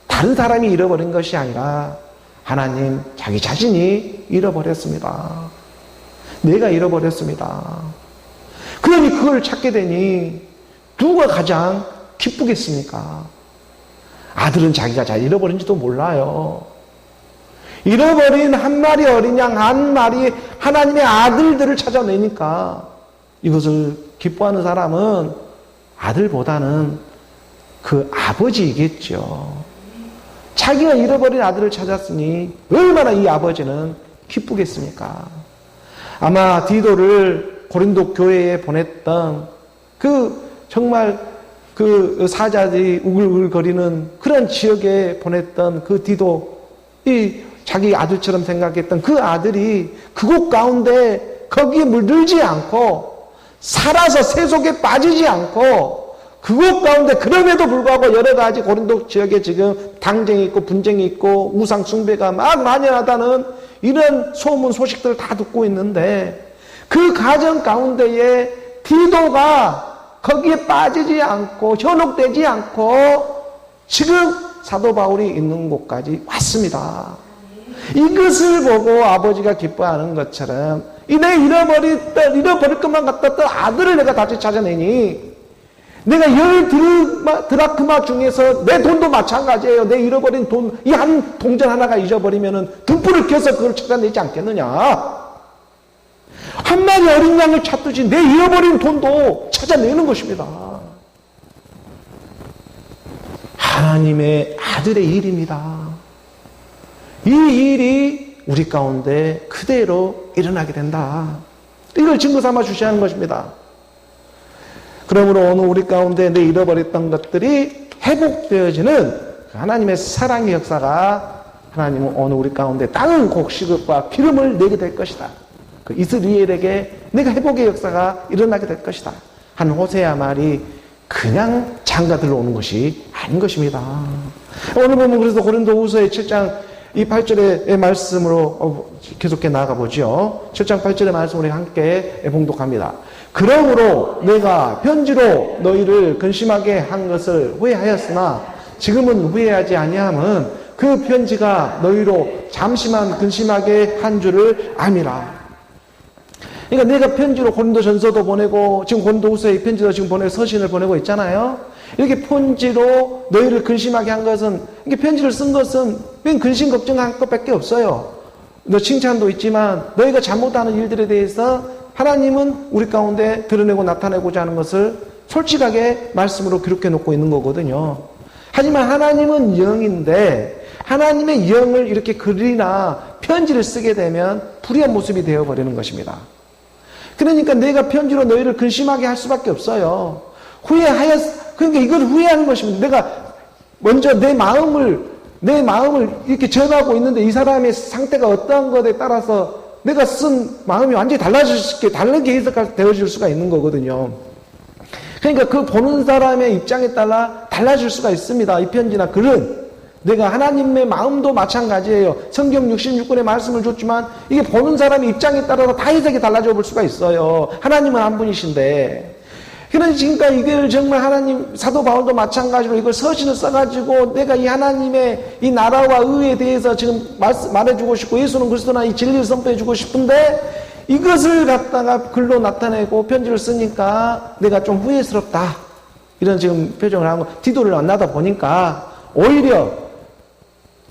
[SPEAKER 1] 다른 사람이 잃어버린 것이 아니라 하나님 자기 자신이 잃어버렸습니다. 내가 잃어버렸습니다. 그러니 그걸 찾게 되니 누가 가장 기쁘겠습니까? 아들은 자기가 잘 잃어버린지도 몰라요. 잃어버린 한 마리 어린 양 한 마리 하나님의 아들들을 찾아내니까 이것을 기뻐하는 사람은 아들보다는 그 아버지이겠죠. 자기가 잃어버린 아들을 찾았으니 얼마나 이 아버지는 기쁘겠습니까? 아마 디도를 고린도 교회에 보냈던 정말 그 사자들이 우글우글거리는 그런 지역에 보냈던 그 디도, 자기 아들처럼 생각했던 그 아들이 그곳 가운데 거기에 물들지 않고 살아서 새 속에 빠지지 않고 그곳 가운데 그럼에도 불구하고 여러 가지 고린도 지역에 지금 당쟁이 있고 분쟁이 있고 우상 숭배가 막 만연하다는 이런 소문 소식들을 다 듣고 있는데 그 가정 가운데에 디도가 거기에 빠지지 않고 현혹되지 않고 지금 사도 바울이 있는 곳까지 왔습니다. 이것을 보고 아버지가 기뻐하는 것처럼 내 잃어버릴 것만 같았던 아들을 내가 다시 찾아내니 내가 10 드라크마 중에서 내 돈도 마찬가지예요. 내 잃어버린 돈, 이 한 동전 하나가 잊어버리면은 등불을 켜서 그걸 찾아내지 않겠느냐. 한 마리 어린 양을 찾듯이 내 잃어버린 돈도 찾아내는 것입니다. 하나님의 아들의 일입니다. 이 일이 우리 가운데 그대로 일어나게 된다. 이걸 증거 삼아 주시는 것입니다. 그러므로 오늘 우리 가운데 내 잃어버렸던 것들이 회복되어지는 하나님의 사랑의 역사가 하나님은 오늘 우리 가운데 땅은 곡식과 기름을 내게 될 것이다. 그 이스라엘에게 내가 회복의 역사가 일어나게 될 것이다. 한 호세아 말이 그냥 장가들러 오는 것이 아닌 것입니다. 오늘 보면 그래서 고린도후서의 7장 이 8절의 말씀으로 계속해 나아가 보죠. 7장 8절의 말씀을 함께 봉독합니다. 그러므로 내가 편지로 너희를 근심하게 한 것을 후회하였으나 지금은 후회하지 아니함은 그 편지가 너희로 잠시만 근심하게 한 줄을 암이라. 그러니까 내가 편지로 고린도전서도 보내고 지금 고린도후서의 편지도 지금 보내고 서신을 보내고 있잖아요. 이렇게 편지로 너희를 근심하게 한 것은, 이게 편지를 쓴 것은 그냥 근심 걱정한 것밖에 없어요. 너 칭찬도 있지만 너희가 잘못하는 일들에 대해서 하나님은 우리 가운데 드러내고 나타내고자 하는 것을 솔직하게 말씀으로 기록해 놓고 있는 거거든요. 하지만 하나님은 영인데 하나님의 영을 이렇게 글이나 편지를 쓰게 되면 불의한 모습이 되어버리는 것입니다. 그러니까 내가 편지로 너희를 근심하게 할 수밖에 없어요. 그러니까 이걸 후회하는 것입니다. 내가 먼저 내 마음을 이렇게 전하고 있는데 이 사람의 상태가 어떠한 것에 따라서 내가 쓴 마음이 완전히 다르게 해석되어질 수가 있는 거거든요. 그러니까 그 보는 사람의 입장에 따라 달라질 수가 있습니다. 이 편지나 글은. 내가 하나님의 마음도 마찬가지예요. 성경 66권의 말씀을 줬지만 이게 보는 사람의 입장에 따라서 다 해석이 달라져 볼 수가 있어요. 하나님은 한 분이신데. 그러니 지금까 이걸 정말 하나님, 사도 바울도 마찬가지로 이걸 서신을 써가지고 내가 이 하나님의 이 나라와 의에 대해서 지금 말해주고 싶고 예수는 그리스도나 이 진리를 선포해주고 싶은데 이것을 갖다가 글로 나타내고 편지를 쓰니까 내가 좀 후회스럽다. 이런 지금 표정을 하고 디도를 만나다 보니까 오히려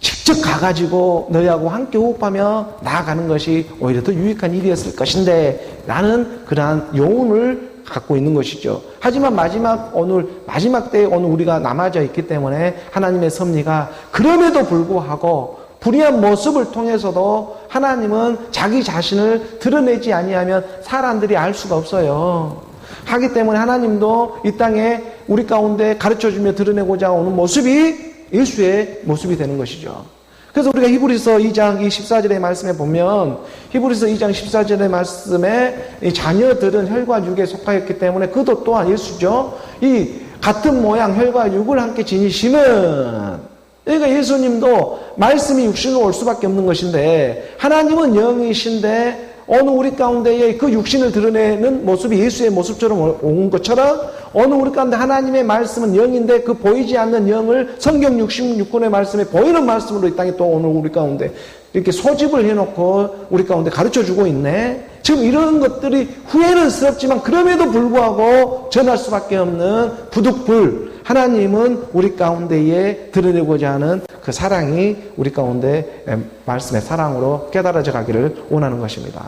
[SPEAKER 1] 직접 가가지고 너희하고 함께 호흡하며 나아가는 것이 오히려 더 유익한 일이었을 것인데 라는 그러한 요운을 갖고 있는 것이죠. 하지만 마지막 때에 오늘 우리가 남아져 있기 때문에 하나님의 섭리가 그럼에도 불구하고 불의한 모습을 통해서도 하나님은 자기 자신을 드러내지 아니하면 사람들이 알 수가 없어요. 하기 때문에 하나님도 이 땅에 우리 가운데 가르쳐주며 드러내고자 오는 모습이 예수의 모습이 되는 것이죠. 그래서 우리가 히브리서 2장 14절의 말씀에 보면 히브리서 2장 14절의 말씀에 이 자녀들은 혈과 육에 속하였기 때문에 그도 또한 예수죠. 이 같은 모양 혈과 육을 함께 지니시는, 그러니까 예수님도 말씀이 육신으로 올 수밖에 없는 것인데 하나님은 영이신데 어느 우리 가운데에 그 육신을 드러내는 모습이 예수의 모습처럼 온 것처럼 어느 우리 가운데 하나님의 말씀은 영인데 그 보이지 않는 영을 성경 66권의 말씀에 보이는 말씀으로 이 땅에 또 오늘 우리 가운데 이렇게 소집을 해놓고 우리 가운데 가르쳐주고 있네. 지금 이런 것들이 후회는 스럽지만 그럼에도 불구하고 전할 수밖에 없는 부득불 하나님은 우리 가운데에 드러내고자 하는 그 사랑이 우리 가운데 말씀의 사랑으로 깨달아져 가기를 원하는 것입니다.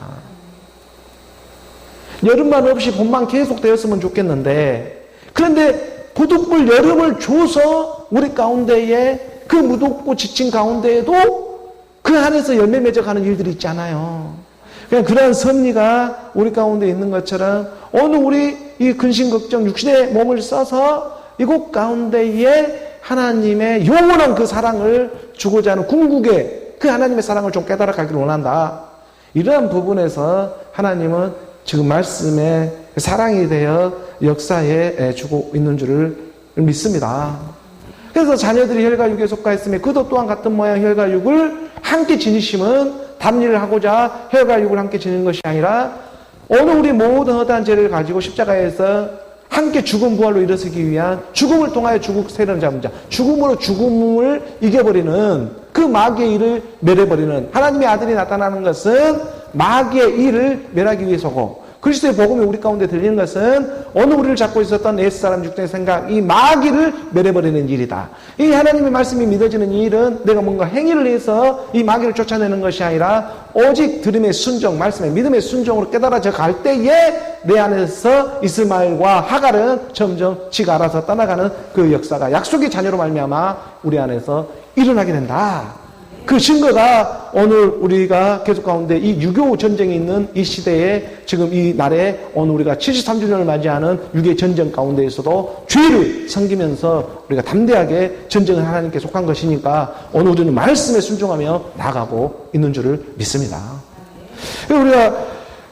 [SPEAKER 1] 여름만 없이 봄만 계속 되었으면 좋겠는데 그런데 부득불 여름을 줘서 우리 가운데에 그 무덥고 지친 가운데에도 그 안에서 열매 맺어가는 일들이 있잖아요. 그냥 그러한 섭리가 우리 가운데 있는 것처럼 어느 우리 이 근심 걱정 육신의 몸을 써서 이곳 가운데에 하나님의 영원한 그 사랑을 주고자 하는 궁극의 그 하나님의 사랑을 좀 깨달아 가기를 원한다. 이러한 부분에서 하나님은 지금 말씀에 사랑이 되어 역사에 주고 있는 줄을 믿습니다. 그래서 자녀들이 혈과 육에 속하였으며 그도 또한 같은 모양 혈과 육을 함께 지니심은 답일을 하고자 혈과 육을 함께 지니는 것이 아니라 어느 우리 모든 허다한 죄를 가지고 십자가에서 함께 죽음 부활로 일어서기 위한 죽음을 통하여 죽을 세를 잡은 자, 죽음으로 죽음을 이겨버리는 그 마귀의 일을 멸해버리는 하나님의 아들이 나타나는 것은 마귀의 일을 멸하기 위해서고 그리스도의 복음이 우리 가운데 들리는 것은 어느 우리를 잡고 있었던 옛사람 육신의 생각, 이 마귀를 멸해버리는 일이다. 이 하나님의 말씀이 믿어지는 이 일은 내가 뭔가 행위를 해서 이 마귀를 쫓아내는 것이 아니라 오직 들음의 순종, 말씀의 믿음의 순종으로 깨달아져 갈 때에 내 안에서 이스마엘과 하갈은 점점 지가 알아서 떠나가는 그 역사가 약속의 자녀로 말미암아 우리 안에서 일어나게 된다. 그 증거가 오늘 우리가 계속 가운데 이 6.25 전쟁이 있는 이 시대에 지금 이 날에 오늘 우리가 73주년을 맞이하는 6.25 전쟁 가운데에서도 죄를 섬기면서 우리가 담대하게 전쟁을 하나님께 속한 것이니까 오늘 우리는 말씀에 순종하며 나아가고 있는 줄을 믿습니다. 우리가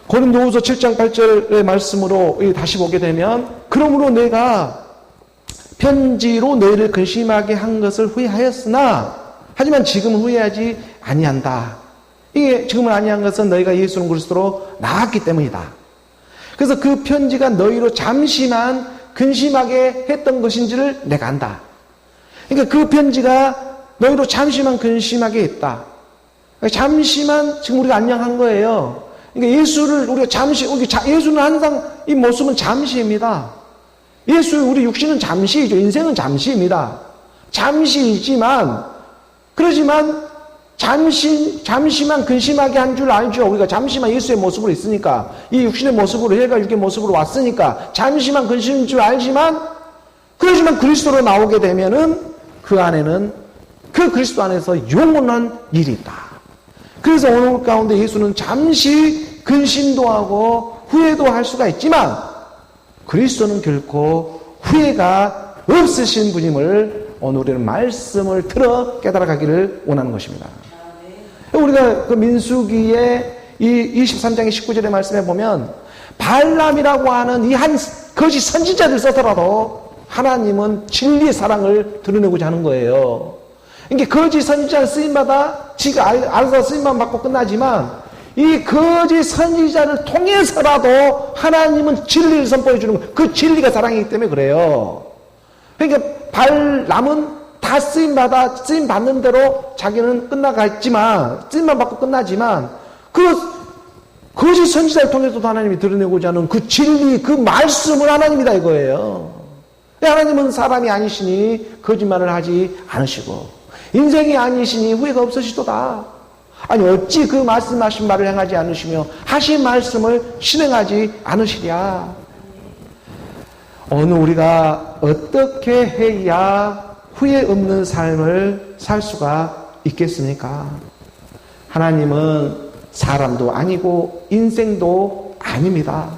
[SPEAKER 1] 고린도후서 7장 8절의 말씀으로 다시 보게 되면 그러므로 내가 편지로 너희를 근심하게 한 것을 후회하였으나 하지만 지금은 후회하지 아니한다. 이게 지금은 아니한 것은 너희가 예수는 그리스도로 나았기 때문이다. 그래서 그 편지가 너희로 잠시만 근심하게 했던 것인지를 내가 안다. 그러니까 그 편지가 너희로 잠시만 근심하게 했다. 잠시만 지금 우리가 안녕한 거예요. 그러니까 예수를 우리가 잠시, 예수는 항상 이 모습은 잠시입니다. 예수, 우리 육신은 잠시이죠. 인생은 잠시입니다. 잠시이지만 그러지만 잠시만 근심하게 한 줄 알죠. 우리가 잠시만 예수의 모습으로 있으니까 이 육신의 모습으로 혈과 육의 모습으로 왔으니까 잠시만 근심인 줄 알지만 그러지만 그리스도로 나오게 되면은 그 안에는 그 그리스도 안에서 영원한 일이 있다. 그래서 오늘 가운데 예수는 잠시 근심도 하고 후회도 할 수가 있지만 그리스도는 결코 후회가 없으신 분임을 오늘 우리는 말씀을 들어 깨달아가기를 원하는 것입니다. 우리가 그 민수기의 이 23장의 19절의 말씀에 보면 발람이라고 하는 이 한 거짓 선지자들 써서라도 하나님은 진리의 사랑을 드러내고자 하는 거예요. 그러니까 거짓 선지자는 쓰임마다 지가 알아서 쓰임만 받고 끝나지만 이 거짓 선지자를 통해서라도 하나님은 진리를 선포해 주는 거예요. 그 진리가 사랑이기 때문에 그래요. 그러니까 발람은 다 쓰임마다 쓰임 받는 대로 자기는 끝나갔지만 쓰임만 받고 끝나지만 그 거짓 선지자를 통해서도 하나님이 드러내고자 하는 그 진리 그 말씀을 하나님이다 이거예요. 하나님은 사람이 아니시니 거짓말을 하지 않으시고 인생이 아니시니 후회가 없으시도다. 아니 어찌 그 말씀하신 말을 행하지 않으시며 하신 말씀을 실행하지 않으시랴. 오늘 우리가 어떻게 해야 후회 없는 삶을 살 수가 있겠습니까? 하나님은 사람도 아니고 인생도 아닙니다.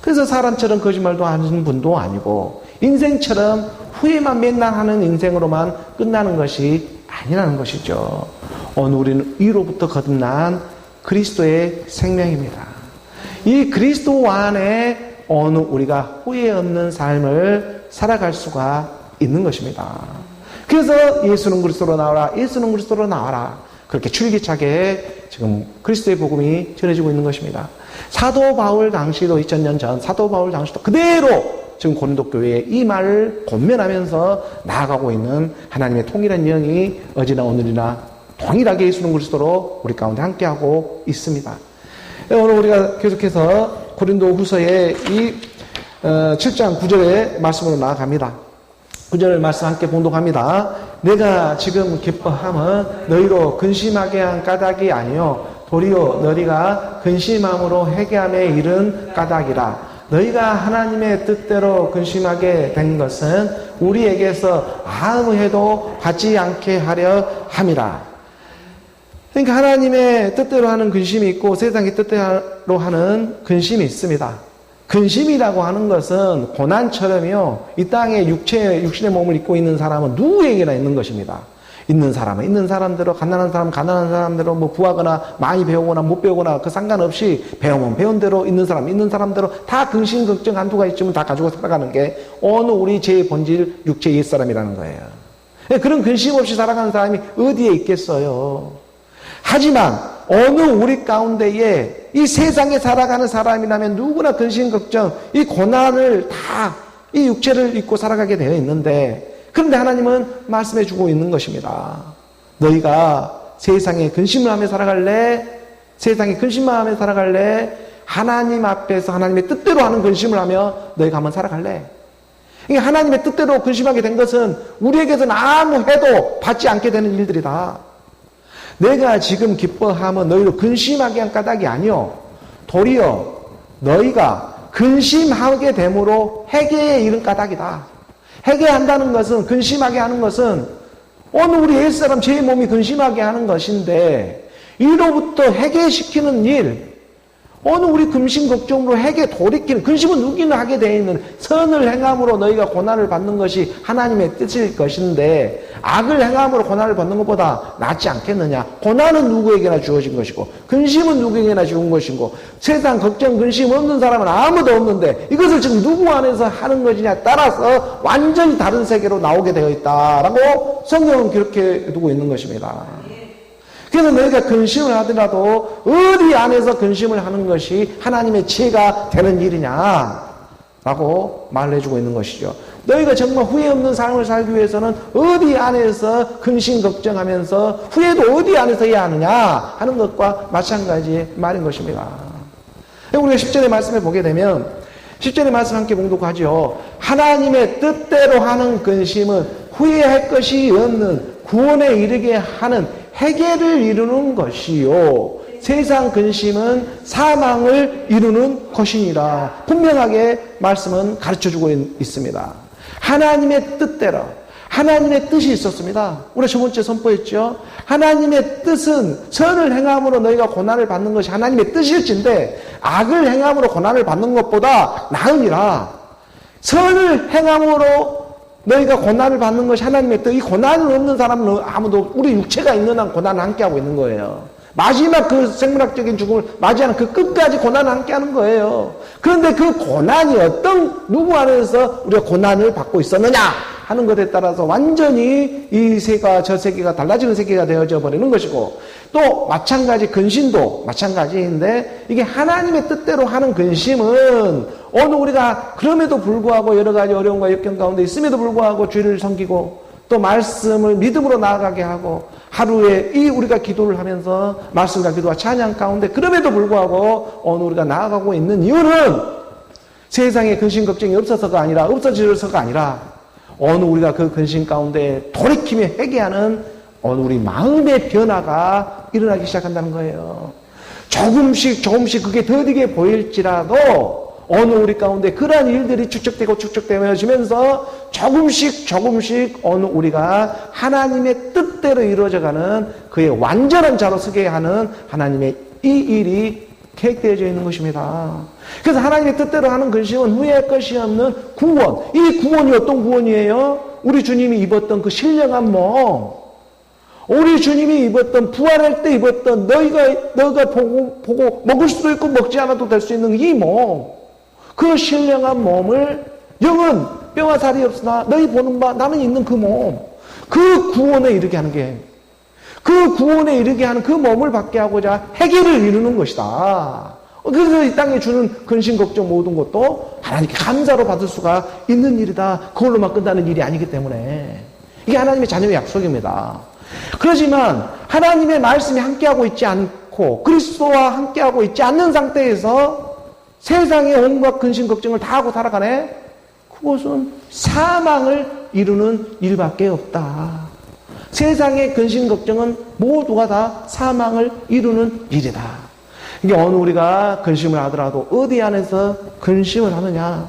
[SPEAKER 1] 그래서 사람처럼 거짓말도 하는 분도 아니고 인생처럼 후회만 맨날 하는 인생으로만 끝나는 것이 아니라는 것이죠. 오늘 우리는 위로부터 거듭난 그리스도의 생명입니다. 이 그리스도 안에 오늘 우리가 후회 없는 삶을 살아갈 수가 있는 것입니다. 그래서 예수는 그리스도로 나와라, 예수는 그리스도로 나와라. 그렇게 줄기차게 지금 그리스도의 복음이 전해지고 있는 것입니다. 사도 바울 당시도 2000년 전 사도 바울 당시도 그대로 지금 고린도 교회에 이 말을 권면하면서 나아가고 있는 하나님의 통일한 영이 어제나 오늘이나 동일하게 예수 그리스도로 우리 가운데 함께하고 있습니다. 오늘 우리가 계속해서 고린도 후서의 이 7장 9절의 말씀으로 나아갑니다. 9절 말씀 함께 봉독합니다. 내가 지금 기뻐함은 너희로 근심하게 한 까닭이 아니요 도리어 너희가 근심함으로 회개함에 이른 까닭이라. 너희가 하나님의 뜻대로 근심하게 된 것은 우리에게서 아무 해도 받지 않게 하려 함이라. 그러니까 하나님의 뜻대로 하는 근심이 있고 세상의 뜻대로 하는 근심이 있습니다. 근심이라고 하는 것은 고난처럼요, 이 땅에 육신의 몸을 입고 있는 사람은 누구에게나 있는 것입니다. 있는 사람은 있는 사람대로, 가난한 사람은 가난한 사람대로, 뭐 부하거나 많이 배우거나 못 배우거나 그 상관없이 배우면 배운 대로, 있는 사람대로 다 근심, 걱정 한두 가지 있으면 다 가지고 살아가는 게 어느 우리 제 본질 육체 옛사람이라는 거예요. 그런 근심 없이 살아가는 사람이 어디에 있겠어요. 하지만 어느 우리 가운데에 이 세상에 살아가는 사람이라면 누구나 근심, 걱정, 이 고난을 다 이 육체를 입고 살아가게 되어 있는데, 그런데 하나님은 말씀해 주고 있는 것입니다. 너희가 세상에 근심을 하며 살아갈래? 세상에 근심만 하며 살아갈래? 하나님 앞에서 하나님의 뜻대로 하는 근심을 하며 너희가 한번 살아갈래? 이 하나님의 뜻대로 근심하게 된 것은 우리에게서는 아무 해도 받지 않게 되는 일들이다. 내가 지금 기뻐하면 너희로 근심하게 한 까닭이 아니요 도리어 너희가 근심하게 됨으로 회개에 이른 까닭이다. 회개한다는 것은, 근심하게 하는 것은 어느 우리 옛사람 제 몸이 근심하게 하는 것인데, 이로부터 회개시키는 일, 어느 우리 근심 걱정으로 회개 돌이키는, 근심은 누구나 하게 되어 있는 선을 행함으로 너희가 고난을 받는 것이 하나님의 뜻일 것인데, 악을 행함으로 고난을 받는 것보다 낫지 않겠느냐. 고난은 누구에게나 주어진 것이고 근심은 누구에게나 주은 것이고, 세상 걱정 근심 없는 사람은 아무도 없는데 이것을 지금 누구 안에서 하는 것이냐 따라서 완전히 다른 세계로 나오게 되어 있다라고 성경은 그렇게 두고 있는 것입니다. 그래서 너희가 근심을 하더라도 어디 안에서 근심을 하는 것이 하나님의 지혜가 되는 일이냐라고 말을 해주고 있는 것이죠. 너희가 정말 후회 없는 삶을 살기 위해서는 어디 안에서 근심 걱정하면서 후회도 어디 안에서 해야 하느냐 하는 것과 마찬가지의 말인 것입니다. 우리가 10절의 말씀을 보게 되면 10절의 말씀 함께 봉독하죠. 하나님의 뜻대로 하는 근심은 후회할 것이 없는 구원에 이르게 하는 회개를 이루는 것이요 세상 근심은 사망을 이루는 것이니라. 분명하게 말씀은 가르쳐주고 있습니다. 하나님의 뜻대로, 하나님의 뜻이 있었습니다. 우리가 저번주에 선포했죠. 하나님의 뜻은 선을 행함으로 너희가 고난을 받는 것이 하나님의 뜻일진데, 악을 행함으로 고난을 받는 것보다 나으니라. 선을 행함으로 너희가 고난을 받는 것이 하나님의 뜻. 이 고난을 없는 사람은 아무도, 우리 육체가 있는 한 고난을 함께하고 있는 거예요. 마지막 그 생물학적인 죽음을 맞이하는 그 끝까지 고난을 함께하는 거예요. 그런데 그 고난이 어떤 누구 안에서 우리가 고난을 받고 있었느냐 하는 것에 따라서 완전히 이 세계가 저 세계가 달라지는 세계가 되어져 버리는 것이고, 또 마찬가지 근심도 마찬가지인데, 이게 하나님의 뜻대로 하는 근심은 어느 우리가 그럼에도 불구하고 여러 가지 어려움과 역경 가운데 있음에도 불구하고 주를 섬기고 또 말씀을 믿음으로 나아가게 하고, 하루에 이 우리가 기도를 하면서 말씀과 기도와 찬양 가운데 그럼에도 불구하고 어느 우리가 나아가고 있는 이유는 세상에 근심 걱정이 없어서가 아니라, 없어져서가 아니라 어느 우리가 그 근심 가운데 돌이키며 회개하는 어느 우리 마음의 변화가 일어나기 시작한다는 거예요. 조금씩 그게 더디게 보일지라도 어느 우리 가운데 그러한 일들이 축적되면서 조금씩 어느 우리가 하나님의 뜻대로 이루어져가는 그의 완전한 자로 서게 하는 하나님의 이 일이 계획되어져 있는 것입니다. 그래서 하나님의 뜻대로 하는 근심은 후회할 것이 없는 구원. 이 구원이 어떤 구원이에요? 우리 주님이 입었던 그 신령한 몸, 우리 주님이 입었던, 부활할 때 입었던, 너희가 보고 먹을 수도 있고 먹지 않아도 될 수 있는 이 몸, 그 신령한 몸을, 영은 뼈와 살이 없으나 너희 보는 바 나는 있는 그 몸, 그 구원에 이르게 하는 게, 그 구원에 이르게 하는 그 몸을 받게 하고자 해결을 이루는 것이다. 그래서 이 땅에 주는 근심, 걱정 모든 것도 하나님께 감사로 받을 수가 있는 일이다. 그걸로만 끝나는 일이 아니기 때문에. 이게 하나님의 자녀의 약속입니다. 그렇지만 하나님의 말씀이 함께하고 있지 않고 그리스도와 함께하고 있지 않는 상태에서 세상의 온갖 근심, 걱정을 다 하고 살아가네? 그것은 사망을 이루는 일밖에 없다. 세상의 근심, 걱정은 모두가 다 사망을 이루는 일이다. 이게 어느 우리가 근심을 하더라도 어디 안에서 근심을 하느냐?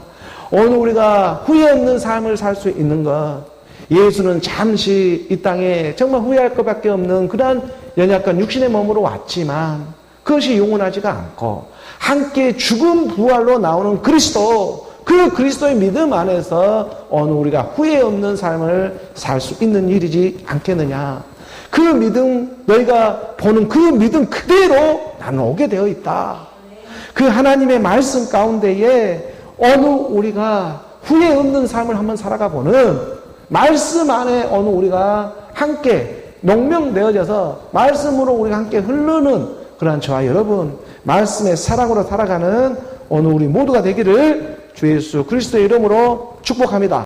[SPEAKER 1] 어느 우리가 후회 없는 삶을 살 수 있는 것. 예수는 잠시 이 땅에 정말 후회할 것밖에 없는 그러한 연약한 육신의 몸으로 왔지만 그것이 영원하지가 않고 함께 죽음 부활로 나오는 그리스도, 그 그리스도의 믿음 안에서 어느 우리가 후회 없는 삶을 살 수 있는 일이지 않겠느냐. 그 믿음, 너희가 보는 그 믿음 그대로 나는 오게 되어 있다. 그 하나님의 말씀 가운데에 어느 우리가 후회 없는 삶을 한번 살아가 보는 말씀 안에 어느 우리가 함께 농명되어져서 말씀으로 우리가 함께 흐르는 그러한 저와 여러분, 말씀의 사랑으로 살아가는 어느 우리 모두가 되기를 주 예수 그리스도의 이름으로 축복합니다.